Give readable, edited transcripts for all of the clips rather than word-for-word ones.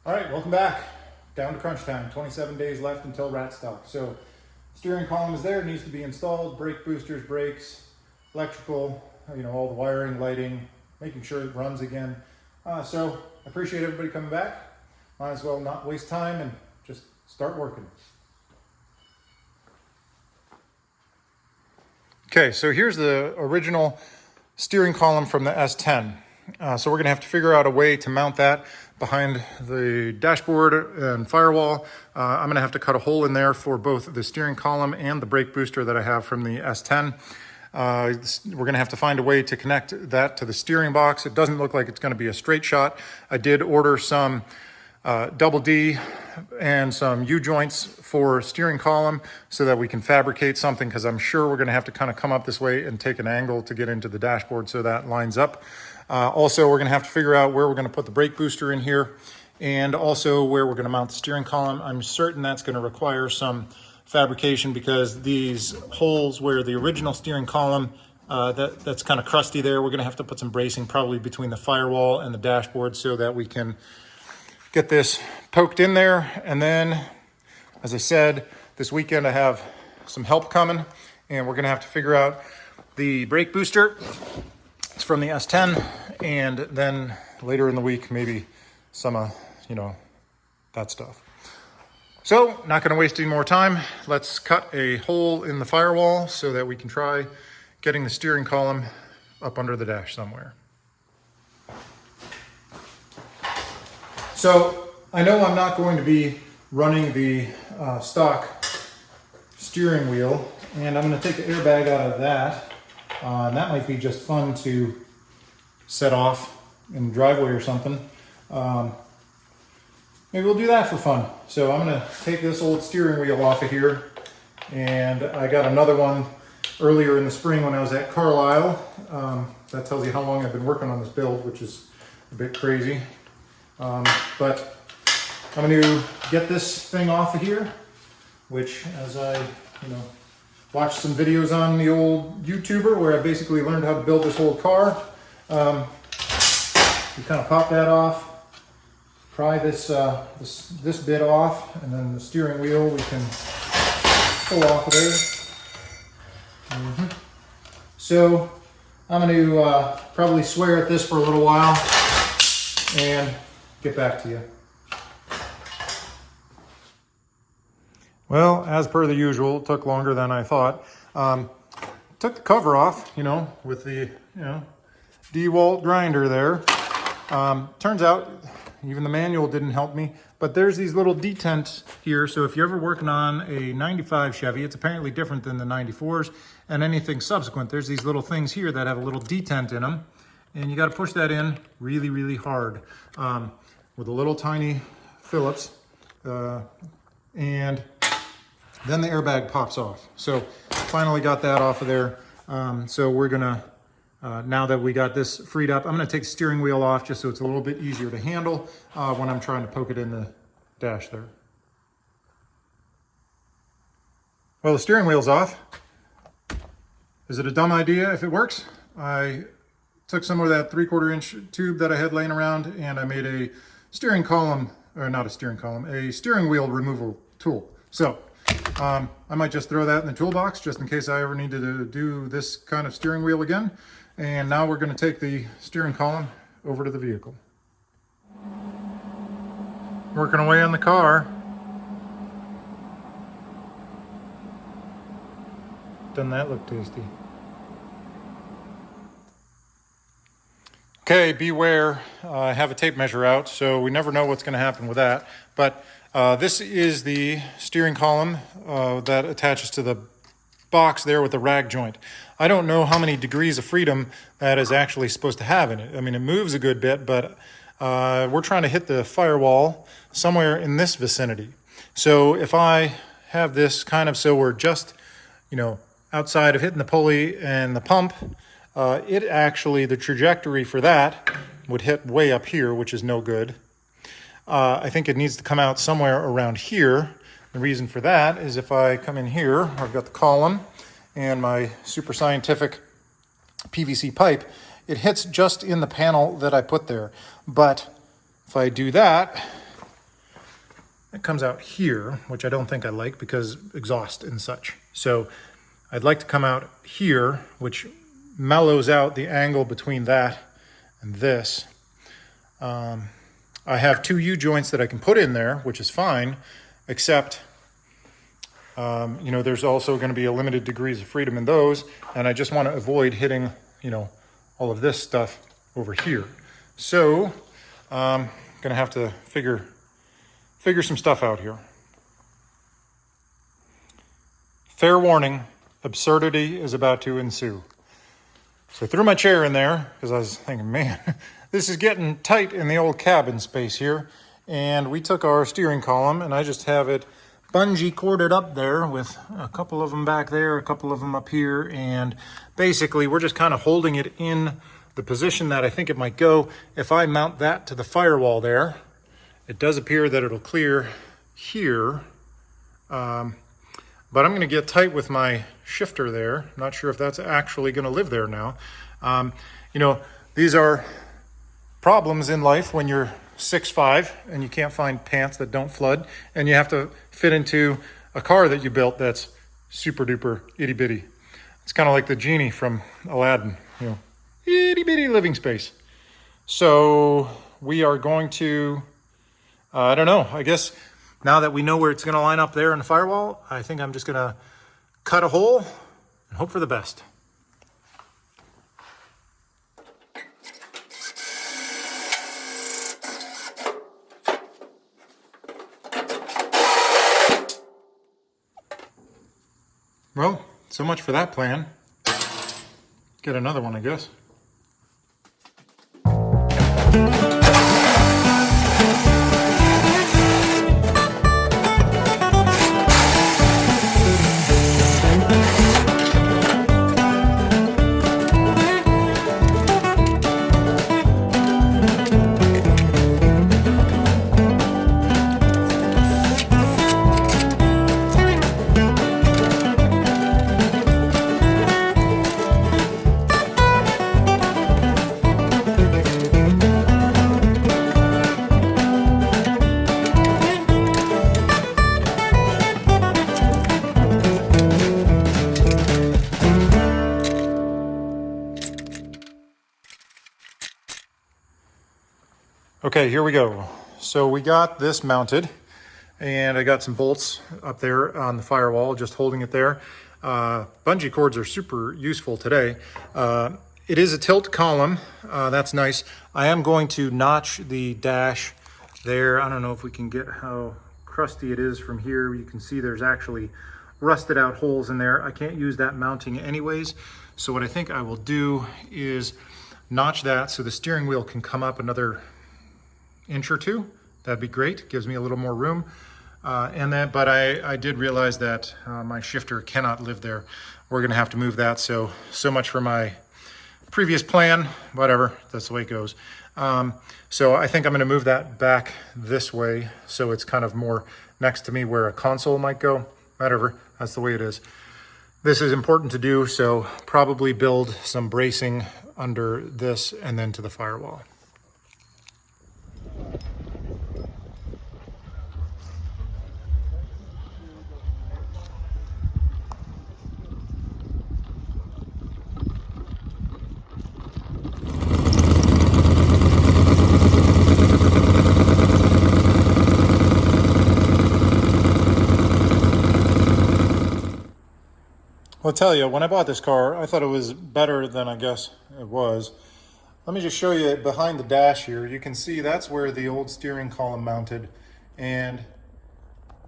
All right, welcome back. Down to crunch time. 27 days left until RatStock. So steering column is there, it needs to be installed. Brake boosters, brakes, electrical, all the wiring, lighting, making sure it runs again. So I appreciate everybody coming back. Might as well not waste time and just start working. Okay, so here's the original steering column from the S10. So we're gonna have to figure out a way to mount that behind the dashboard and firewall. I'm gonna have to cut a hole in there for both the steering column and the brake booster that I have from the S10. We're gonna have to find a way to connect that to the steering box. It doesn't look like it's gonna be a straight shot. I did order some double D and some U-joints for steering column so that we can fabricate something, because I'm sure we're gonna have to kind of come up this way and take an angle to get into the dashboard so that lines up. Also, we're gonna have to figure out where we're gonna put the brake booster in here and also where we're gonna mount the steering column. I'm certain that's gonna require some fabrication because these holes where the original steering column, that's kind of crusty there, we're gonna have to put some bracing probably between the firewall and the dashboard so that we can get this poked in there. And then, as I said, this weekend I have some help coming and we're gonna have to figure out the brake booster. It's from the S10, and then later in the week, maybe some, that stuff. So, not gonna waste any more time. Let's cut a hole in the firewall so that we can try getting the steering column up under the dash somewhere. So, I know I'm not going to be running the stock steering wheel, and I'm gonna take the airbag out of that. And that might be just fun to set off in the driveway or something. Maybe we'll do that for fun. So I'm gonna take this old steering wheel off of here. And I got another one earlier in the spring when I was at Carlisle. That tells you how long I've been working on this build, which is a bit crazy. But I'm gonna get this thing off of here, which as I, watched some videos on the old YouTuber where I basically learned how to build this whole car. You kind of pop that off, pry this bit off, and then the steering wheel we can pull off of there. So I'm going to probably swear at this for a little while and get back to you. Well, as per the usual, it took longer than I thought. Took the cover off, with the, DeWalt grinder there. Turns out even the manual didn't help me, but there's these little detents here. So if you're ever working on a 95 Chevy, it's apparently different than the 94s and anything subsequent. There's these little things here that have a little detent in them, and you got to push that in really, really hard with a little tiny Phillips. And then the airbag pops off. So finally got that off of there. So we're gonna, now that we got this freed up, I'm gonna take the steering wheel off just so it's a little bit easier to handle when I'm trying to poke it in the dash there. Well, the steering wheel's off. Is it a dumb idea if it works? I took some of that 3/4 inch tube that I had laying around and I made a steering column, or not a steering column, a steering wheel removal tool. So I might just throw that in the toolbox just in case I ever need to do this kind of steering wheel again. And now we're going to take the steering column over to the vehicle. Working away on the car. Doesn't that look tasty? Okay, beware. I have a tape measure out, so we never know what's going to happen with that. But this is the steering column that attaches to the box there with the rag joint. I don't know how many degrees of freedom that is actually supposed to have in it. I mean, it moves a good bit, but we're trying to hit the firewall somewhere in this vicinity. So if I have this kind of so we're just, outside of hitting the pulley and the pump, it actually, the trajectory for that would hit way up here, which is no good. I think it needs to come out somewhere around here. The reason for that is if I come in here, I've got the column and my super scientific PVC pipe, it hits just in the panel that I put there. But if I do that, It comes out here, which I don't think I like because exhaust and such. So I'd like to come out here, which mellows out the angle between that and this. I have two U-joints that I can put in there, which is fine, except, you know, there's also going to be a limited degrees of freedom in those, and I just want to avoid hitting, you know, all of this stuff over here. So I'm going to have to figure some stuff out here. Fair warning, absurdity is about to ensue. So I threw my chair in there because I was thinking, man, this is getting tight in the old cabin space here. And we took our steering column and I just have it bungee corded up there with a couple of them back there, a couple of them up here. And basically we're just kind of holding it in the position that I think it might go. If I mount that to the firewall there, it does appear that it'll clear here. But I'm going to get tight with my shifter there. I'm not sure if that's actually going to live there now. You know, these are problems in life when you're 6'5" and you can't find pants that don't flood, and you have to fit into a car that you built that's super duper itty bitty. It's kind of like the genie from Aladdin, you know, itty bitty living space. So we are going to, I don't know, I guess now that we know where it's going to line up there in the firewall, I think I'm just going to cut a hole and hope for the best. Well, so much for that plan. Get another one, I guess. Okay, here we go. So we got this mounted, and I got some bolts up there on the firewall, just holding it there. Bungee cords are super useful today. It is a tilt column. That's nice. I am going to notch the dash there. I don't know if we can get how crusty it is from here. You can see there's actually rusted out holes in there. I can't use that mounting anyways. So what I think I will do is notch that so the steering wheel can come up another inch or two. That'd be great. Gives me a little more room. But I did realize that my shifter cannot live there. We're going to have to move that. So much for my previous plan. Whatever. That's the way it goes. So I think I'm going to move that back this way so it's kind of more next to me where a console might go. Whatever. That's the way it is. This is important to do. So probably build some bracing under this and then to the firewall. I'll tell you, when I bought this car, I thought it was better than I guess it was. Let me just show you behind the dash here. You can see that's where the old steering column mounted, and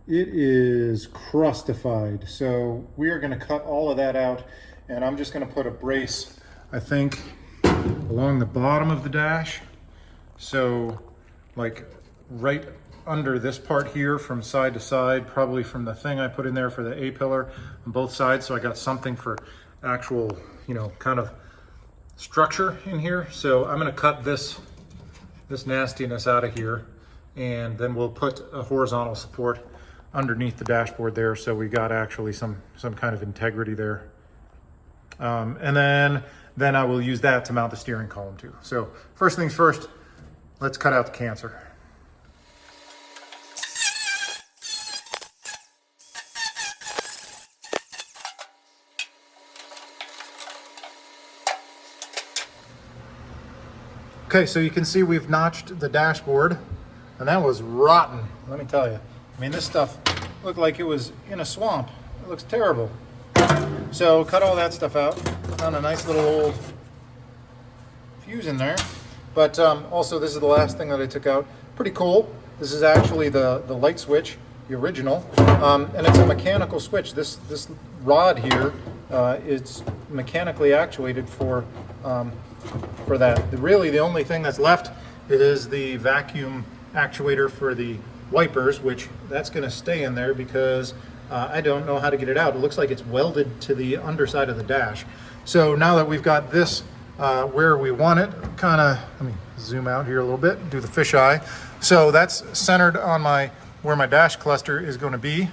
it is crustified. So we are going to cut all of that out, and I'm just going to put a brace, I think, along the bottom of the dash. So like right under this part here from side to side, probably from the thing I put in there for the A-pillar on both sides. So I got something for actual, you know, kind of structure in here. So I'm going to cut this nastiness out of here, and then we'll put a horizontal support underneath the dashboard there. So we got actually some kind of integrity there. And then I will use that to mount the steering column too. So first things first, let's cut out the cancer. Okay, so you can see we've notched the dashboard, and that was rotten, let me tell you. I mean, this stuff looked like it was in a swamp. It looks terrible. So cut all that stuff out. Found a nice little old fuse in there. But also, this is the last thing that I took out. Pretty cool. This is actually the light switch, the original, and it's a mechanical switch. This rod here is mechanically actuated for that. Really, the only thing that's left is the vacuum actuator for the wipers, which that's going to stay in there because I don't know how to get it out. It looks like it's welded to the underside of the dash. So now that we've got this where we want it, kind of, let me zoom out here a little bit, do the fisheye. So that's centered on where my dash cluster is going to be,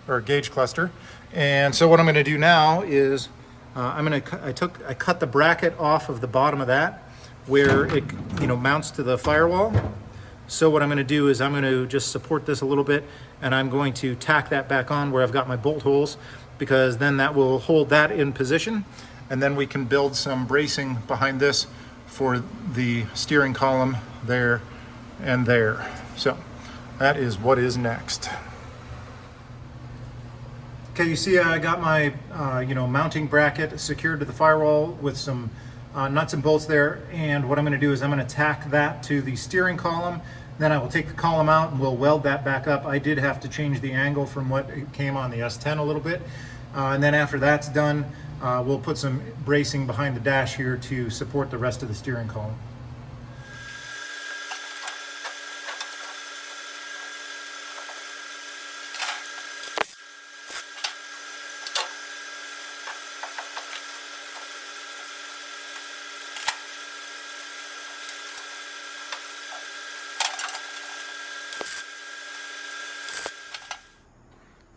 or gauge cluster. And so what I'm going to do now is I cut the bracket off of the bottom of that where it mounts to the firewall. So what I'm going to do is I'm going to just support this a little bit, and I'm going to tack that back on where I've got my bolt holes, because then that will hold that in position, and then we can build some bracing behind this for the steering column there and there. So that is what is next. Okay, you see I got my mounting bracket secured to the firewall with some nuts and bolts there, and what I'm going to do is I'm going to tack that to the steering column. Then I will take the column out and we'll weld that back up. I did have to change the angle from what it came on the S10 a little bit, and then after that's done, we'll put some bracing behind the dash here to support the rest of the steering column.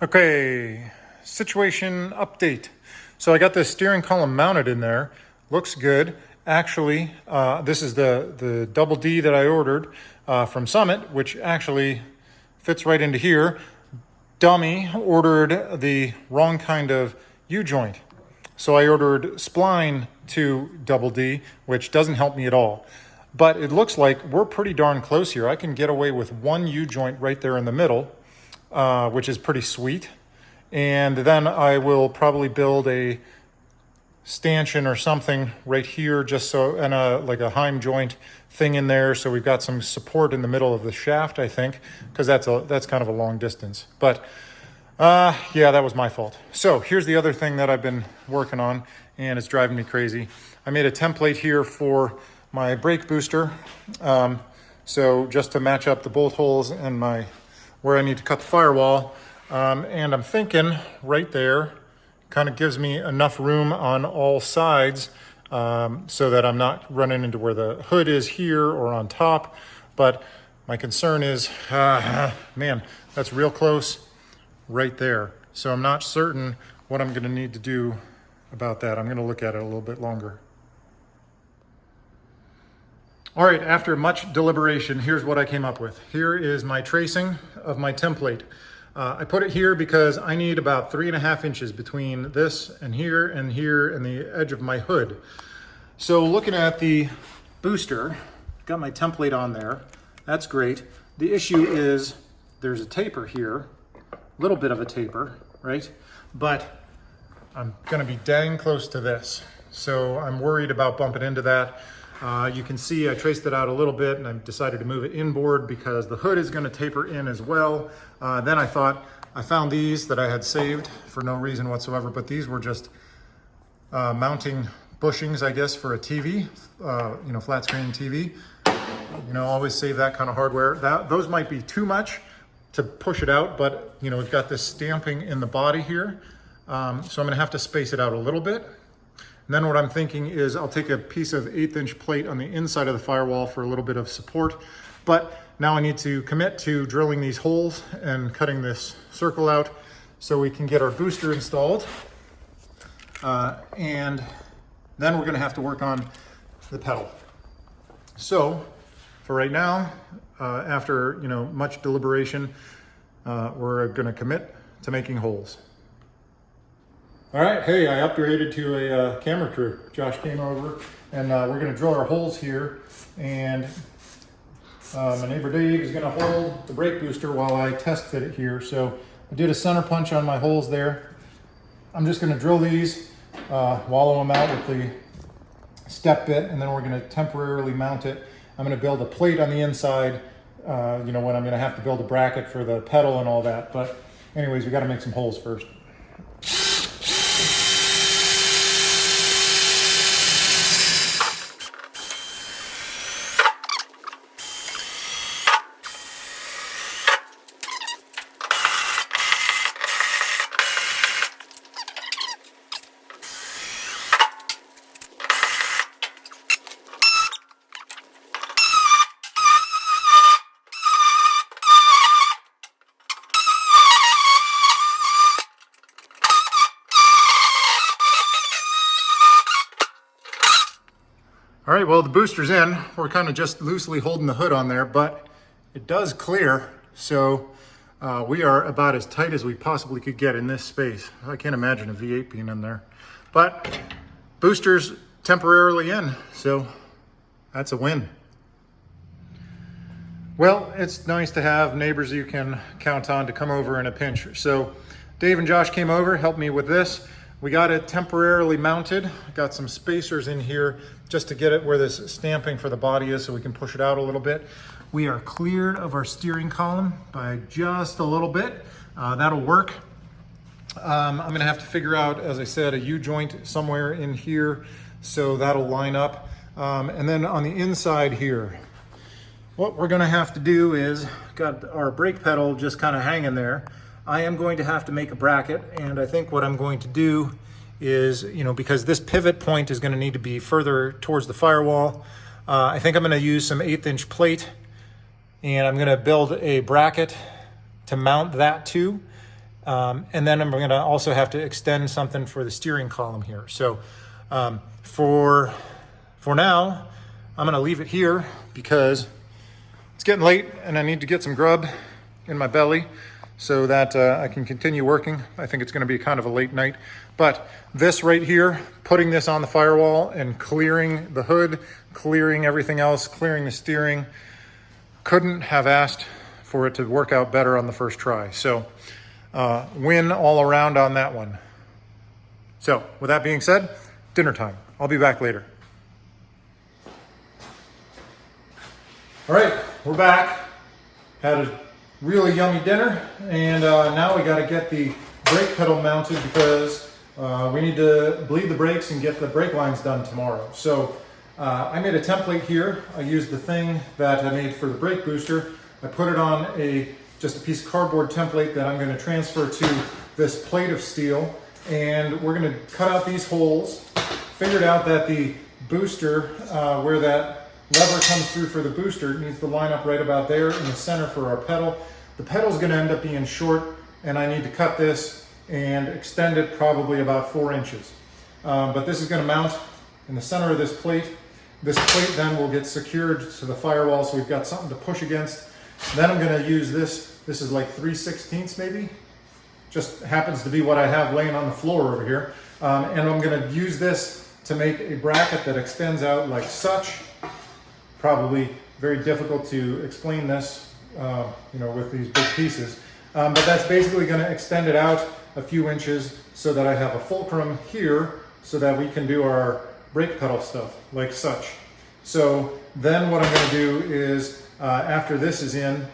Okay, situation update. So I got the steering column mounted in there. Looks good. Actually, this is the double D that I ordered from Summit, which actually fits right into here. Dummy ordered the wrong kind of U-joint. So I ordered spline to double D, which doesn't help me at all. But it looks like we're pretty darn close here. I can get away with one U-joint right there in the middle, which is pretty sweet. And then I will probably build a stanchion or something right here, just so, and like a Heim joint thing in there, so we've got some support in the middle of the shaft, I think, because that's kind of a long distance. But yeah, that was my fault. So here's the other thing that I've been working on, and it's driving me crazy. I made a template here for my brake booster, so just to match up the bolt holes and where I need to cut the firewall. And I'm thinking right there kind of gives me enough room on all sides, so that I'm not running into where the hood is here or on top. But my concern is, man, that's real close right there. So I'm not certain what I'm going to need to do about that. I'm going to look at it a little bit longer. All right, after much deliberation, here's what I came up with. Here is my tracing of my template. I put it here because I need about 3.5 inches between this and here and the edge of my hood. So looking at the booster, got my template on there. That's great. The issue is there's a taper here, a little bit of a taper, right? But I'm gonna be dang close to this. So I'm worried about bumping into that. You can see I traced it out a little bit, and I decided to move it inboard because the hood is going to taper in as well. Then I found these that I had saved for no reason whatsoever, but these were just mounting bushings, I guess, for a TV, flat screen TV. Always save that kind of hardware. Those might be too much to push it out, but we've got this stamping in the body here. So I'm going to have to space it out a little bit. And then what I'm thinking is I'll take a piece of 1/8 inch plate on the inside of the firewall for a little bit of support. But now I need to commit to drilling these holes and cutting this circle out so we can get our booster installed. And then we're going to have to work on the pedal. So for right now, after much deliberation, we're going to commit to making holes. All right, hey, I upgraded to a camera crew. Josh came over, and we're going to drill our holes here And my neighbor Dave is gonna hold the brake booster while I test fit it here. So I did a center punch on my holes there. I'm just gonna drill these, wallow them out with the step bit, and then we're gonna temporarily mount it. I'm gonna build a plate on the inside, you know, when I'm gonna have to build a bracket for the pedal and all that. But anyways, we gotta make some holes first. All right, well, the booster's in. We're kind of just loosely holding the hood on there, but it does clear. So we are about as tight as we possibly could get in this space. I can't imagine a V8 being in there, but booster's temporarily in, so that's a win. Well, it's nice to have neighbors you can count on to come over in a pinch. So Dave and Josh came over, helped me with this. We got it temporarily mounted. Got some spacers in here just to get it where this stamping for the body is so we can push it out a little bit. We are cleared of our steering column by just a little bit. That'll work. I'm gonna have to figure out, as I said, a U-joint somewhere in here, so that'll line up. And then on the inside here, what we're gonna have to do is, got our brake pedal just kind of hanging there. I am going to have to make a bracket, and I think what I'm going to do is, you know, because this pivot point is going to need to be further towards the firewall, I think I'm going to use some 1/8" plate, and I'm going to build a bracket to mount that to, and then I'm going to also have to extend something for the steering column here. So for now, I'm going to leave it here because it's getting late and I need to get some grub in my belly so that I can continue working. I think it's gonna be kind of a late night. But this right here, putting this on the firewall and clearing the hood, clearing everything else, clearing the steering, couldn't have asked for it to work out better on the first try. So win all around on that one. So with that being said, dinner time. I'll be back later. All right, we're back. Had a really yummy dinner, and now we got to get the brake pedal mounted because we need to bleed the brakes and get the brake lines done tomorrow. So I made a template here. I used the thing that I made for the brake booster. I put it on just a piece of cardboard template that I'm going to transfer to this plate of steel, and we're going to cut out these holes. Figured out that the booster, where that lever comes through for the booster, it needs to line up right about there in the center for our pedal. The pedal's going to end up being short, and I need to cut this and extend it probably about 4 inches. But this is going to mount in the center of this plate. This plate then will get secured to the firewall, so we've got something to push against. Then I'm going to use this. This is like 3/16 maybe. Just happens to be what I have laying on the floor over here. And I'm going to use this to make a bracket that extends out like such. Probably very difficult to explain this, you know, with these big pieces. But that's basically going to extend it out a few inches so that I have a fulcrum here so that we can do our brake pedal stuff like such. So then what I'm going to do is, after this is in,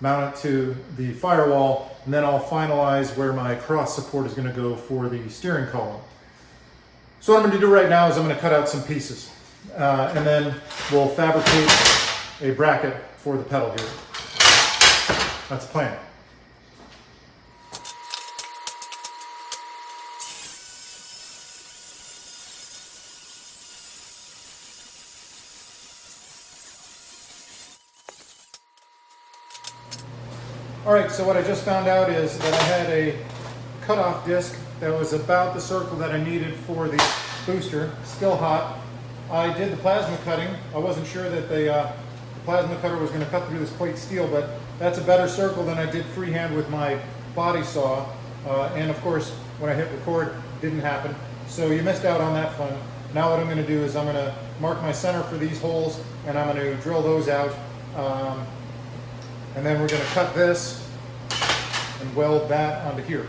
mount it to the firewall, and then I'll finalize where my cross support is going to go for the steering column. So what I'm going to do right now is I'm going to cut out some pieces. And then we'll fabricate a bracket for the pedal here. That's the plan. All right, so what I just found out is that I had a cutoff disc that was about the circle that I needed for the booster, still hot. I did the plasma cutting. I wasn't sure that the plasma cutter was going to cut through this plate steel, but that's a better circle than I did freehand with my body saw. And of course, when I hit record, it didn't happen. So you missed out on that fun. Now what I'm going to do is I'm going to mark my center for these holes, and I'm going to drill those out. And then we're going to cut this and weld that onto here.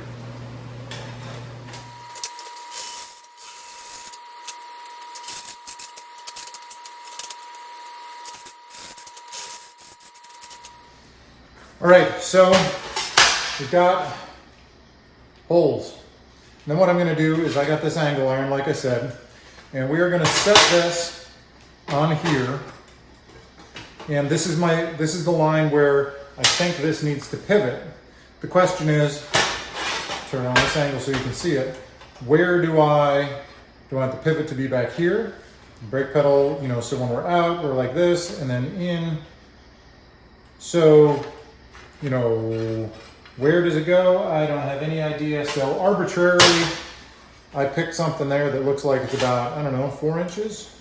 All right, so we've got holes. And then what I'm going to do is I got this angle iron, like I said, and we are going to set this on here. And this is the line where I think this needs to pivot. The question is, turn on this angle so you can see it. Where do I want the pivot to be back here? Brake pedal, you know, so when we're out, we're like this, and then in. So, you know, where does it go? I don't have any idea. So arbitrarily, I picked something there that looks like it's about, I don't know, 4 inches,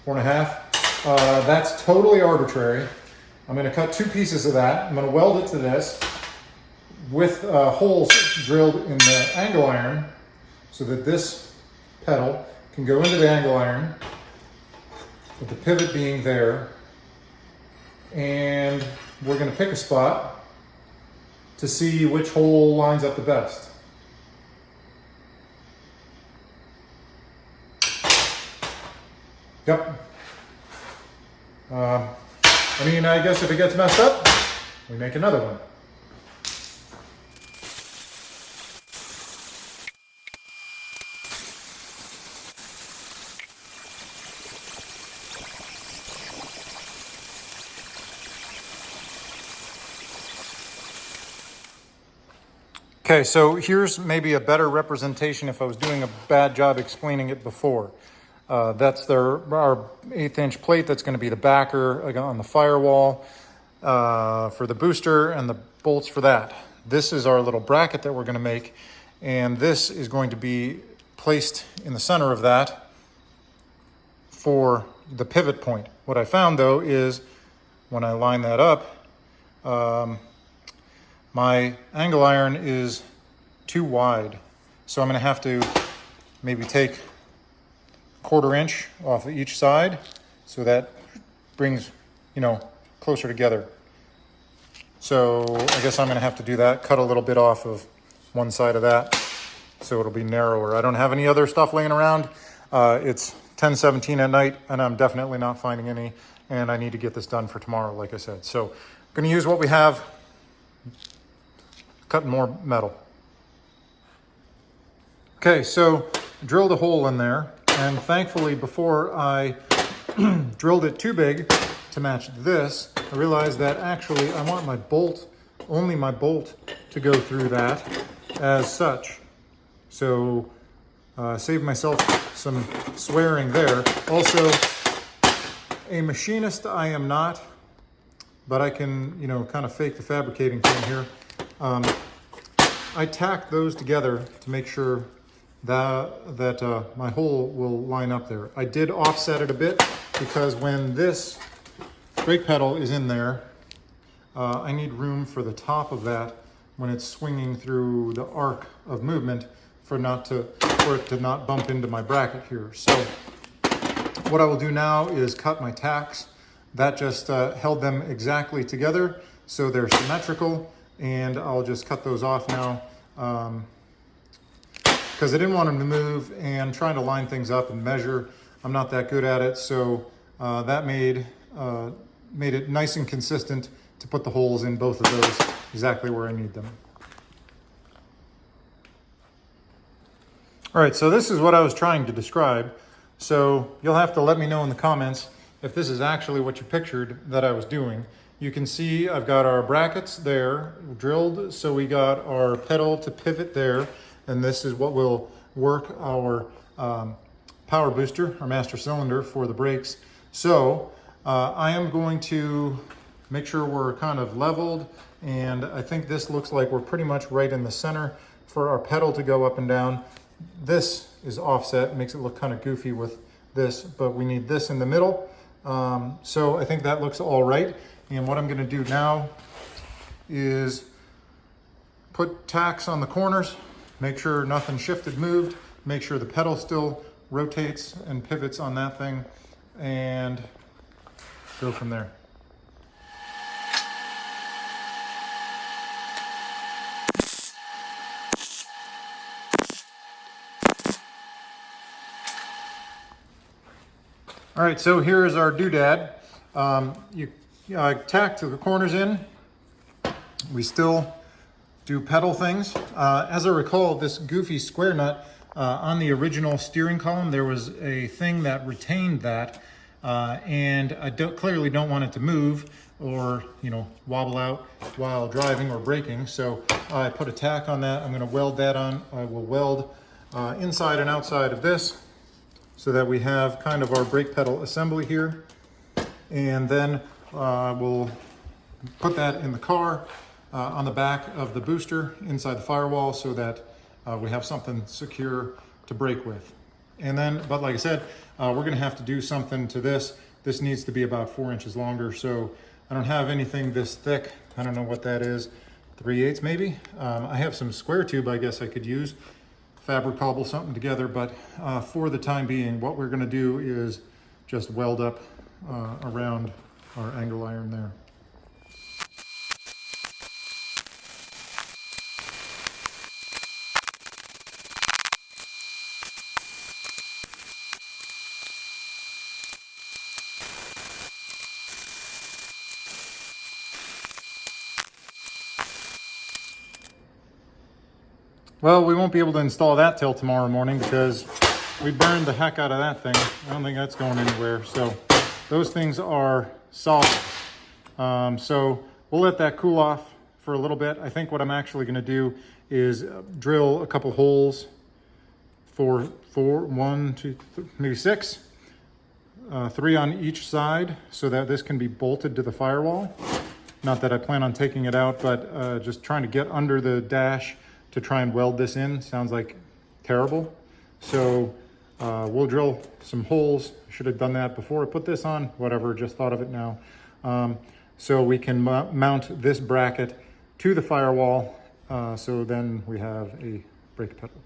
4.5. That's totally arbitrary. I'm going to cut 2 pieces of that. I'm going to weld it to this with holes drilled in the angle iron so that this pedal can go into the angle iron with the pivot being there. And we're going to pick a spot to see which hole lines up the best. Yep. I mean, I guess if it gets messed up, we make another one. Okay, so here's maybe a better representation if I was doing a bad job explaining it before. That's our 1/8-inch plate that's going to be the backer on the firewall for the booster and the bolts for that. This is our little bracket that we're going to make, and this is going to be placed in the center of that for the pivot point. What I found though is when I line that up, my angle iron is too wide. So I'm going to have to maybe take 1/4 inch off of each side so that brings, you know, closer together. So I guess I'm going to have to do that, cut a little bit off of one side of that so it'll be narrower. I don't have any other stuff laying around. It's 10:17 at night and I'm definitely not finding any, and I need to get this done for tomorrow, like I said. So I'm going to use what we have, cut more metal. Okay, so drilled a hole in there, and thankfully before I drilled it too big to match this, I realized that actually I want my bolt, only my bolt, to go through that as such. So save myself some swearing there. Also, a machinist I am not, but I can, you know, kind of fake the fabricating thing here. I tacked those together to make sure that my hole will line up there. I did offset it a bit because when this brake pedal is in there, I need room for the top of that when it's swinging through the arc of movement for it to not bump into my bracket here. So what I will do now is cut my tacks. That just held them exactly together so they're symmetrical, and I'll just cut those off now because I didn't want them to move, and trying to line things up and measure, I'm not that good at it. So that made it nice and consistent to put the holes in both of those exactly where I need them. All right, so this is what I was trying to describe. So you'll have to let me know in the comments if this is actually what you pictured that I was doing. You can see I've got our brackets there drilled, so we got our pedal to pivot there, and this is what will work our power booster, our master cylinder for the brakes. So I am going to make sure we're kind of leveled, and I think this looks like we're pretty much right in the center for our pedal to go up and down. This is offset, makes it look kind of goofy with this, but we need this in the middle. So I think that looks all right. And what I'm going to do now is put tacks on the corners, make sure nothing shifted, moved, make sure the pedal's still rotates and pivots on that thing, and go from there. All right, so here is our doodad. You tack to the corners in. We still do pedal things. As I recall, this goofy square nut on the original steering column, there was a thing that retained that, and I clearly don't want it to move or wobble out while driving or braking. So I put a tack on that. I'm going to weld that on. I will weld inside and outside of this, so that we have kind of our brake pedal assembly here. And then we'll put that in the car on the back of the booster inside the firewall, so that we have something secure to brake with. And then, but like I said, we're gonna have to do something to this. This needs to be about 4 inches longer. So I don't have anything this thick. I don't know what that is, 3/8 maybe. I have some square tube I guess I could use. Fabric cobble something together, but for the time being, what we're going to do is just weld up around our angle iron there. Well, we won't be able to install that till tomorrow morning because we burned the heck out of that thing. I don't think that's going anywhere. So those things are solid. So we'll let that cool off for a little bit. I think what I'm actually going to do is drill a couple holes for 1, 2, maybe 6, 3 on each side, so that this can be bolted to the firewall. Not that I plan on taking it out, but just trying to get under the dash to try and weld this in. Sounds like terrible. So we'll drill some holes. Should have done that before I put this on, whatever, just thought of it now. So we can mount this bracket to the firewall, so then we have a brake pedal.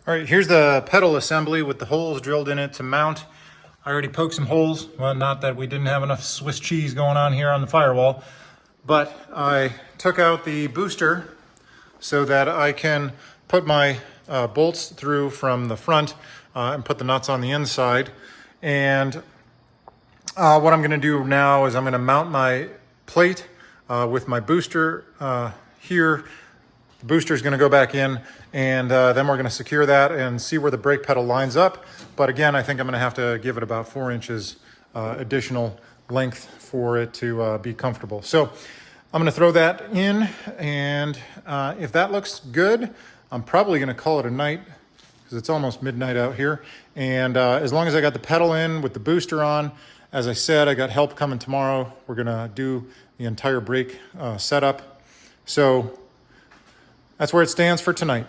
All right, here's the pedal assembly with the holes drilled in it to mount. I already poked some holes. Well, not that we didn't have enough Swiss cheese going on here on the firewall, but I took out the booster so that I can put my bolts through from the front and put the nuts on the inside. And what I'm going to do now is I'm going to mount my plate with my booster here. The booster is going to go back in, and then we're going to secure that and see where the brake pedal lines up. But again, I think I'm going to have to give it about 4 inches additional length for it to be comfortable. So I'm going to throw that in, and if that looks good, I'm probably going to call it a night because it's almost midnight out here. And as long as I got the pedal in with the booster on, as I said, I got help coming tomorrow. We're going to do the entire brake setup. So that's where it stands for tonight.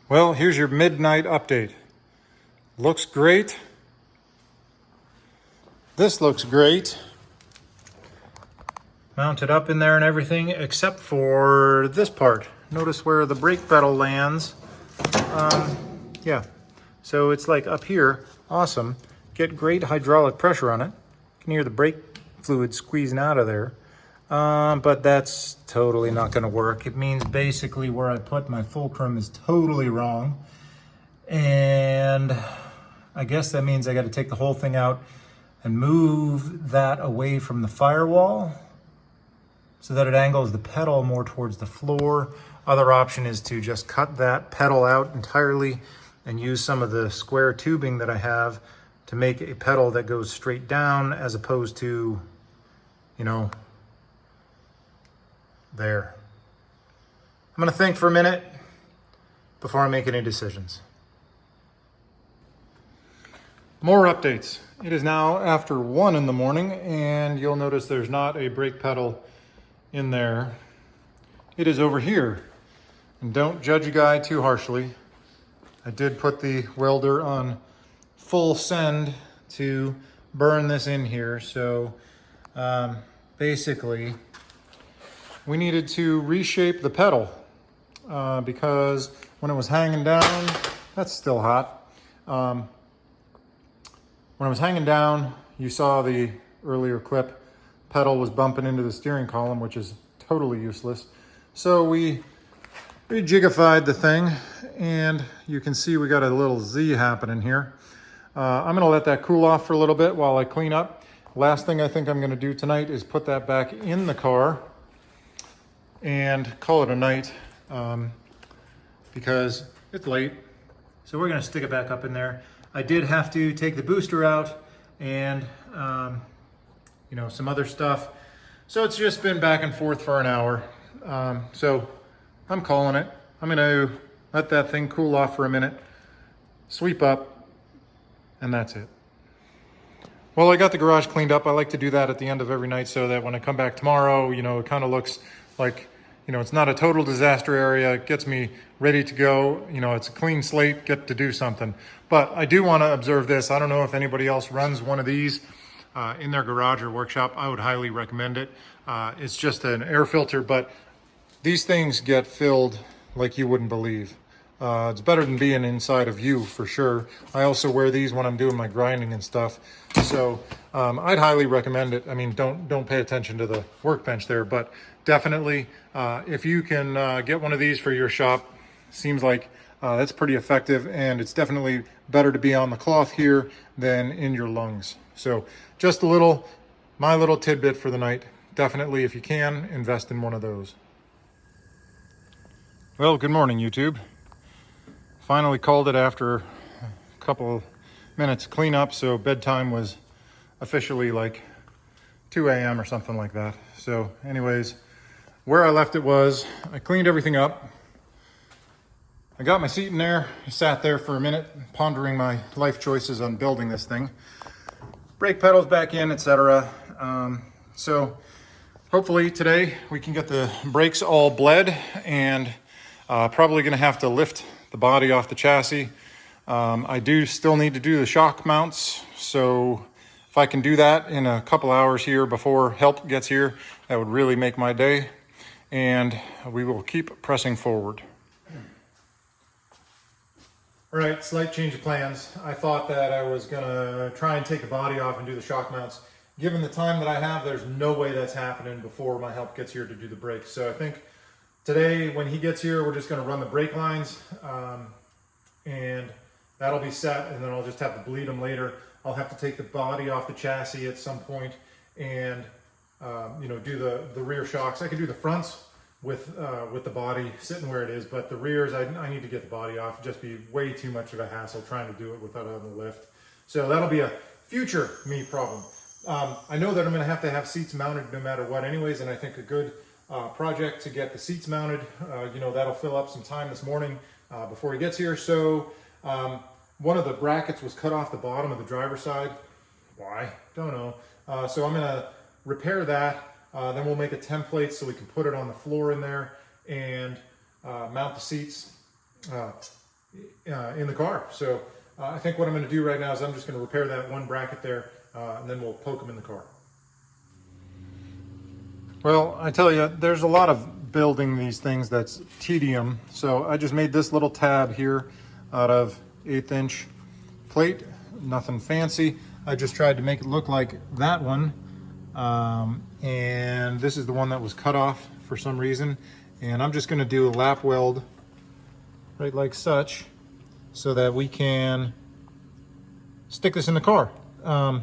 Well, here's your midnight update. Looks great. This looks great. Mounted up in there and everything, except for this part. Notice where the brake pedal lands. Yeah, so it's like up here. Awesome. Get great hydraulic pressure on it. You can hear the brake fluid squeezing out of there. But that's totally not going to work. It means basically where I put my fulcrum is totally wrong. And I guess that means I got to take the whole thing out and move that away from the firewall so that it angles the pedal more towards the floor. Other option is to just cut that pedal out entirely and use some of the square tubing that I have to make a pedal that goes straight down as opposed to, there. I'm going to think for a minute before I make any decisions. More updates. It is now after 1 in the morning, and you'll notice there's not a brake pedal in there. it is over here. And don't judge a guy too harshly. I did put the welder on full send to burn this in here. So basically we needed to reshape the pedal because when it was hanging down, that's still hot. When it was hanging down, you saw the earlier clip, pedal was bumping into the steering column, which is totally useless. So we rejigified the thing, and you can see we got a little Z happening here. I'm gonna let that cool off for a little bit while I clean up. Last thing I think I'm gonna do tonight is put that back in the car and call it a night because it's late. So we're gonna stick it back up in there. I did have to take the booster out and you know, some other stuff. So it's just been back and forth for an hour. So I'm calling it. I'm gonna let that thing cool off for a minute, sweep up, and that's it. Well, I got the garage cleaned up. I like to do that at the end of every night so that when I come back tomorrow, you know, it kind of looks like, you know, it's not a total disaster area. It gets me ready to go. You know, it's a clean slate, get to do something. But I do want to observe this. I don't know if anybody else runs one of these in their garage or workshop. I would highly recommend it. It's just an air filter, but these things get filled like you wouldn't believe. It's better than being inside of you for sure. I also wear these when I'm doing my grinding and stuff. So I'd highly recommend it. I mean, don't pay attention to the workbench there, but definitely if you can get one of these for your shop, seems like that's pretty effective, and it's definitely better to be on the cloth here than in your lungs. So just my little tidbit for the night. Definitely, if you can, invest in one of those. Well, good morning, YouTube. Finally called it after a couple minutes clean up, so bedtime was officially like 2 a.m. or something like that. So anyways, where I left it was, I cleaned everything up. I got my seat in there. I sat there for a minute, pondering my life choices on building this thing. Brake pedals back in, etc. So hopefully today we can get the brakes all bled, and probably gonna have to lift the body off the chassis. I do still need to do the shock mounts, so if I can do that in a couple hours here before help gets here, that would really make my day, and we will keep pressing forward. All right, slight change of plans. I thought that I was gonna try and take the body off and do the shock mounts. Given the time that I have, there's no way that's happening before my help gets here to do the brakes. So I think today, when he gets here, we're just gonna run the brake lines, and that'll be set, and then I'll just have to bleed them later. I'll have to take the body off the chassis at some point and you know, do the rear shocks. I could do the fronts with the body sitting where it is, but the rears, I need to get the body off. It'd just be way too much of a hassle trying to do it without having the lift. So that'll be a future me problem. I know that I'm gonna have to have seats mounted no matter what anyways, and I think a good project to get the seats mounted, you know, that'll fill up some time this morning before he gets here. So one of the brackets was cut off the bottom of the driver's side. Why? Don't know. So I'm gonna repair that. Then we'll make a template so we can put it on the floor in there and mount the seats in the car. So I think what I'm gonna do right now is I'm just gonna repair that one bracket there, and then we'll poke them in the car. Well, I tell you, there's a lot of building these things that's tedium. So I just made this little tab here out of 1/8 inch plate, nothing fancy. I just tried to make it look like that one. And this is the one that was cut off for some reason. And I'm just gonna do a lap weld right like such so that we can stick this in the car.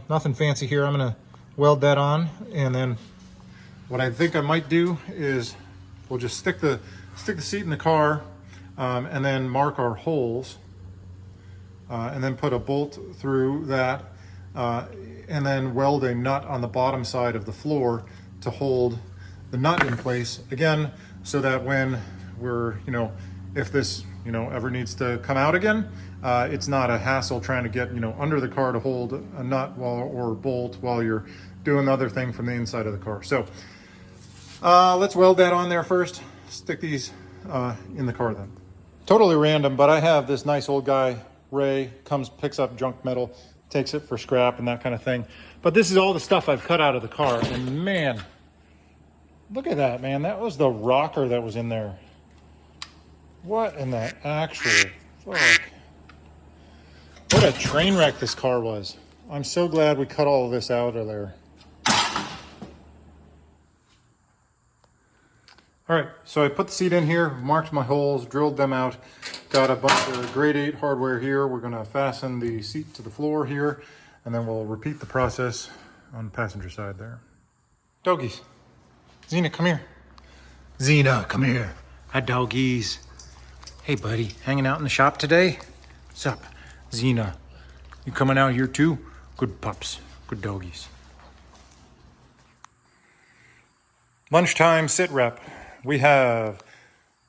Nothing fancy here. I'm gonna weld that on, and then what I think I might do is we'll just stick the seat in the car, and then mark our holes, and then put a bolt through that, and then weld a nut on the bottom side of the floor to hold the nut in place again, so that when we're, you know, if this, you know, ever needs to come out again, it's not a hassle trying to get, you know, under the car to hold a nut or bolt while you're doing the other thing from the inside of the car. So let's weld that on there first, stick these in the car then. Totally random, but I have this nice old guy, Ray, comes, picks up junk metal, takes it for scrap and that kind of thing. But this is all the stuff I've cut out of the car. And man, look at that, man. That was the rocker that was in there. What in the actual fuck? What a train wreck this car was. I'm so glad we cut all of this out of there. All right, so I put the seat in here, marked my holes, drilled them out, got a bunch of grade 8 hardware here. We're gonna fasten the seat to the floor here, and then we'll repeat the process on the passenger side there. Doggies. Xena, come here. Xena, come here. Hi, doggies. Hey, buddy, hanging out in the shop today? What's up? Xena, you coming out here too? Good pups, good doggies. Lunchtime sit rep. We have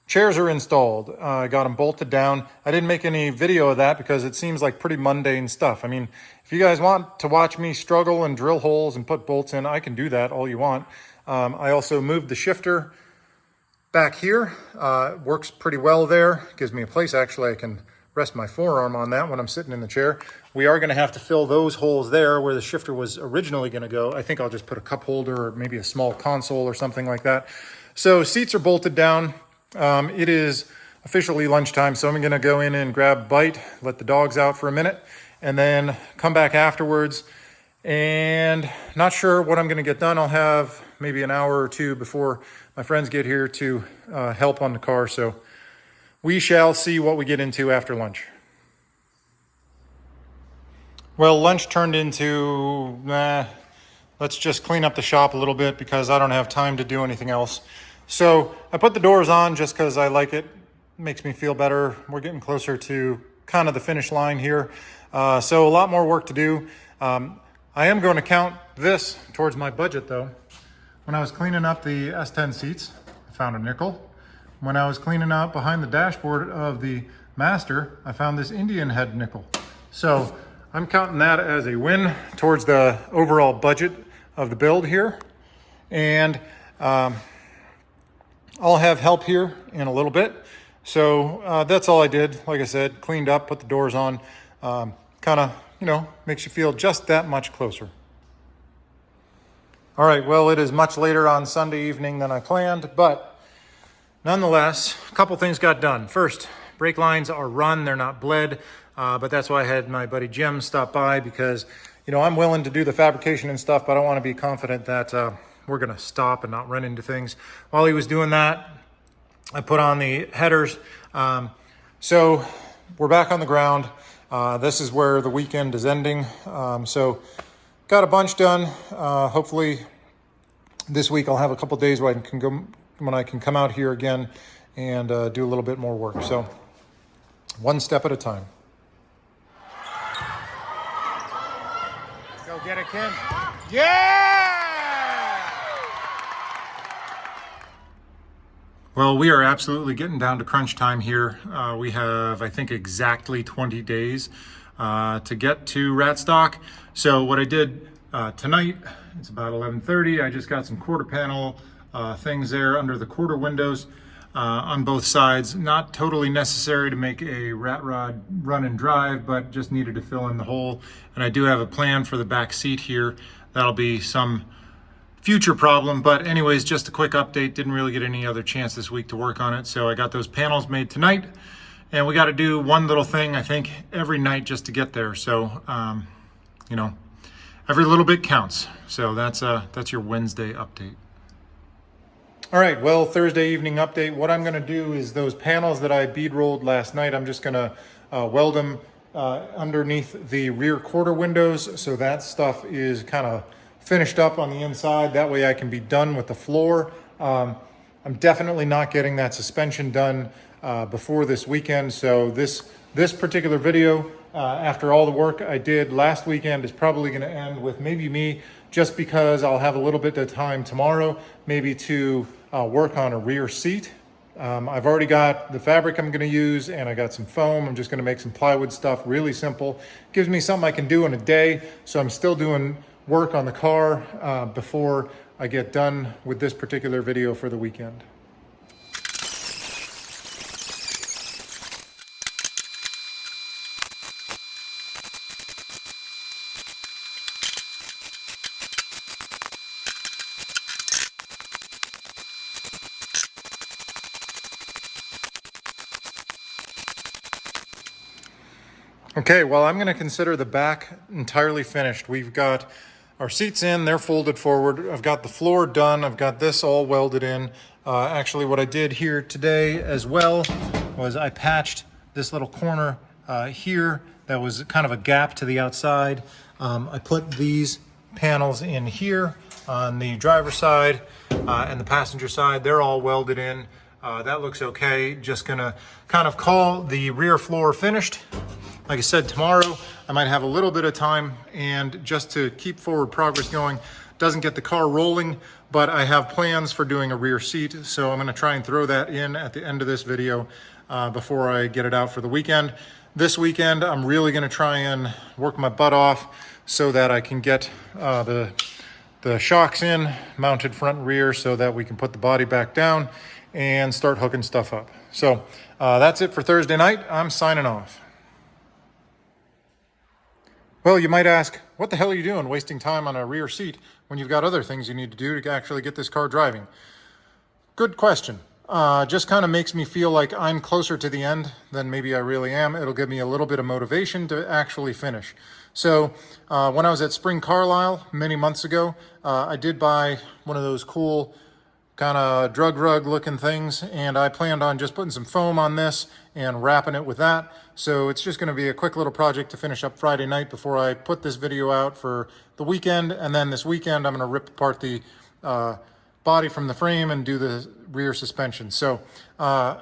chairs are installed. I got them bolted down. I didn't make any video of that because it seems like pretty mundane stuff. I mean, if you guys want to watch me struggle and drill holes and put bolts in, I can do that all you want. I also moved the shifter back here. Works pretty well there. Gives me a place actually I can rest my forearm on that when I'm sitting in the chair. We are going to have to fill those holes there where the shifter was originally going to go. I think I'll just put a cup holder or maybe a small console or something like that. So seats are bolted down. It is officially lunchtime, so I'm going to go in and grab a bite, let the dogs out for a minute, and then come back afterwards. And not sure what I'm going to get done. I'll have maybe an hour or two before my friends get here to help on the car. So we shall see what we get into after lunch. Well, lunch turned into, let's just clean up the shop a little bit because I don't have time to do anything else. So I put the doors on just because I like it. It makes me feel better. We're getting closer to kind of the finish line here. So a lot more work to do. I am going to count this towards my budget though. When I was cleaning up the S10 seats, I found a nickel. When I was cleaning up behind the dashboard of the Master, I found this Indian head nickel. So I'm counting that as a win towards the overall budget of the build here. And I'll have help here in a little bit. So that's all I did. Like I said, cleaned up, put the doors on, kind of, you know, makes you feel just that much closer. All right, well, it is much later on Sunday evening than I planned, but nonetheless, a couple things got done. First, brake lines are run, they're not bled, but that's why I had my buddy Jim stop by because, you know, I'm willing to do the fabrication and stuff, but I want to be confident that we're going to stop and not run into things. While he was doing that, I put on the headers. So we're back on the ground. This is where the weekend is ending. So got a bunch done. Hopefully this week I'll have a couple days where I can come out here again and do a little bit more work. So one step at a time. Go get it, Kim. Yeah! Well, we are absolutely getting down to crunch time here. We have, I think, exactly 20 days to get to RatStock. So what I did tonight, it's about 11:30. I just got some quarter panel things there under the quarter windows on both sides. Not totally necessary to make a rat rod run and drive, but just needed to fill in the hole. And I do have a plan for the back seat here. That'll be some future problem, but anyways, just a quick update. Didn't really get any other chance this week to work on it, so I got those panels made tonight, and we got to do one little thing, I think, every night just to get there. So, you know, every little bit counts. So that's your Wednesday update. All right, well, Thursday evening update. What I'm going to do is those panels that I bead rolled last night, I'm just going to weld them underneath the rear quarter windows, so that stuff is kind of finished up on the inside. That way I can be done with the floor. I'm definitely not getting that suspension done before this weekend. So this particular video, after all the work I did last weekend, is probably going to end with maybe me, just because I'll have a little bit of time tomorrow, maybe to work on a rear seat. I've already got the fabric I'm going to use, and I got some foam. I'm just going to make some plywood stuff, really simple. Gives me something I can do in a day. So I'm still doing work on the car before I get done with this particular video for the weekend. Okay, well, I'm going to consider the back entirely finished. We've got our seats in, they're folded forward. I've got the floor done. I've got this all welded in. Actually, what I did here today as well was I patched this little corner here that was kind of a gap to the outside. I put these panels in here on the driver's side and the passenger side. They're all welded in. That looks okay. Just gonna kind of call the rear floor finished. Like I said, tomorrow I might have a little bit of time, and just to keep forward progress going, doesn't get the car rolling, but I have plans for doing a rear seat. So I'm gonna try and throw that in at the end of this video before I get it out for the weekend. This weekend, I'm really gonna try and work my butt off so that I can get the shocks in, mounted front and rear, so that we can put the body back down and start hooking stuff up. So that's it for Thursday night. I'm signing off. Well, you might ask, what the hell are you doing wasting time on a rear seat when you've got other things you need to do to actually get this car driving? Good question. Just kind of makes me feel like I'm closer to the end than maybe I really am. It'll give me a little bit of motivation to actually finish. So when I was at Spring Carlisle many months ago, I did buy one of those cool kind of drug rug looking things, and I planned on just putting some foam on this and wrapping it with that. So it's just going to be a quick little project to finish up Friday night before I put this video out for the weekend. And then this weekend I'm going to rip apart the body from the frame and do the rear suspension. So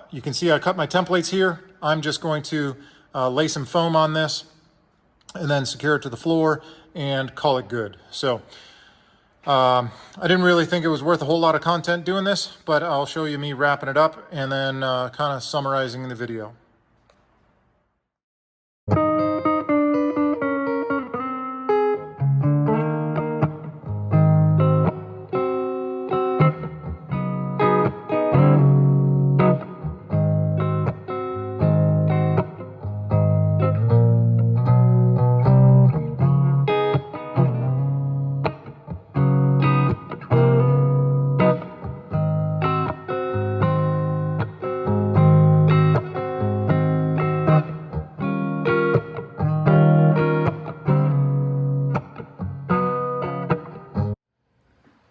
you can see I cut my templates here. I'm just going to lay some foam on this and then secure it to the floor and call it good. So I didn't really think it was worth a whole lot of content doing this, but I'll show you me wrapping it up and then kind of summarizing the video.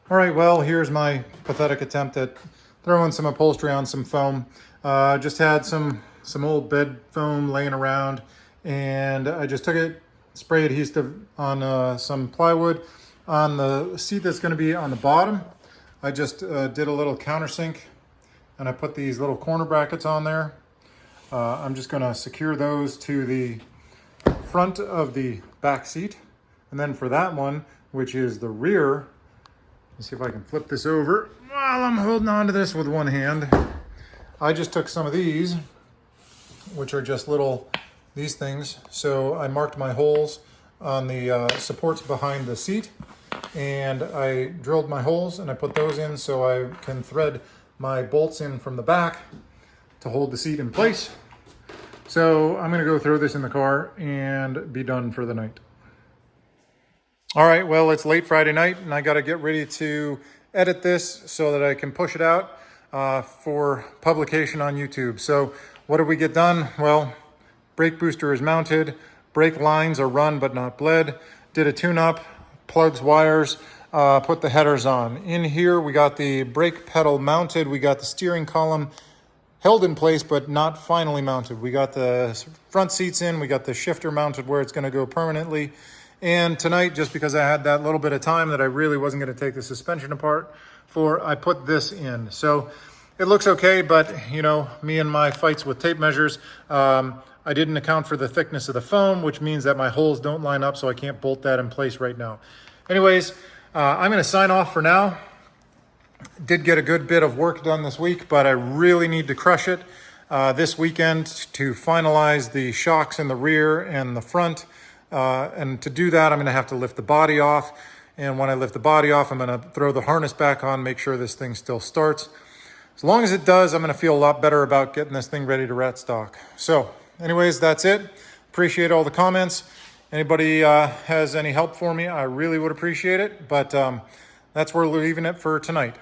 All right, well, here's my pathetic attempt at throwing some upholstery on some foam. Just had some old bed foam laying around, and I just took it, spray adhesive on some plywood. On the seat that's going to be on the bottom, I just did a little countersink, and I put these little corner brackets on there. I'm just going to secure those to the front of the back seat. And then for that one, which is the rear, let's see if I can flip this over while I'm holding on to this with one hand. I just took some of these, which are just these things. So I marked my holes on the supports behind the seat, and I drilled my holes and I put those in so I can thread my bolts in from the back to hold the seat in place. So I'm gonna go throw this in the car and be done for the night. All right, well, it's late Friday night and I got to get ready to edit this so that I can push it out for publication on YouTube. So what did we get done? Well, brake booster is mounted, brake lines are run but not bled, did a tune-up, plugs, wires, put the headers on. In here, we got the brake pedal mounted, we got the steering column held in place but not finally mounted. We got the front seats in, we got the shifter mounted where it's going to go permanently. And tonight, just because I had that little bit of time that I really wasn't going to take the suspension apart for, I put this in. So it looks okay, but you know, me and my fights with tape measures, I didn't account for the thickness of the foam, which means that my holes don't line up, so I can't bolt that in place right now. Anyways, I'm going to sign off for now. Did get a good bit of work done this week, but I really need to crush it this weekend to finalize the shocks in the rear and the front. And to do that, I'm going to have to lift the body off. And when I lift the body off, I'm going to throw the harness back on, make sure this thing still starts. As long as it does, I'm going to feel a lot better about getting this thing ready to RatStock. So anyways, that's it. Appreciate all the comments. Anybody has any help for me, I really would appreciate it. But that's where we're leaving it for tonight.